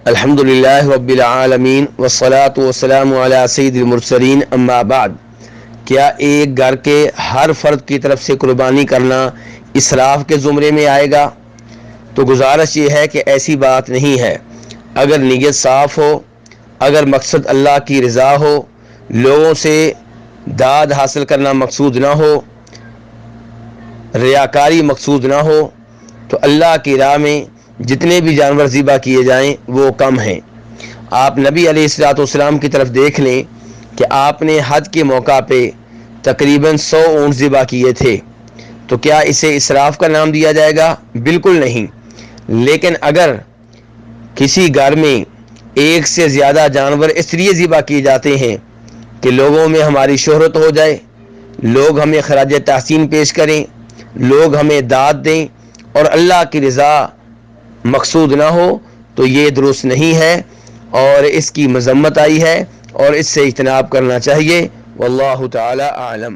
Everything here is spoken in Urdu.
الحمدللہ رب العالمین والصلاة والسلام علی سید المرسلین اما بعد۔ کیا ایک گھر کے ہر فرد کی طرف سے قربانی کرنا اسراف کے زمرے میں آئے گا؟ تو گزارش یہ ہے کہ ایسی بات نہیں ہے۔ اگر نیت صاف ہو، اگر مقصد اللہ کی رضا ہو، لوگوں سے داد حاصل کرنا مقصود نہ ہو، ریاکاری مقصود نہ ہو، تو اللہ کی راہ میں جتنے بھی جانور ذبح کیے جائیں وہ کم ہیں۔ آپ نبی علیہ الصلوۃ والسلام کی طرف دیکھ لیں کہ آپ نے حج کے موقع پہ تقریباً 100 اونٹ ذبح کیے تھے، تو کیا اسے اسراف کا نام دیا جائے گا؟ بالکل نہیں۔ لیکن اگر کسی گھر میں ایک سے زیادہ جانور اس لیے ذبح کیے جاتے ہیں کہ لوگوں میں ہماری شہرت ہو جائے، لوگ ہمیں خراج تحسین پیش کریں، لوگ ہمیں داد دیں، اور اللہ کی رضا مقصود نہ ہو، تو یہ درست نہیں ہے اور اس کی مذمت آئی ہے اور اس سے اجتناب کرنا چاہیے۔ واللہ تعالی اعلم۔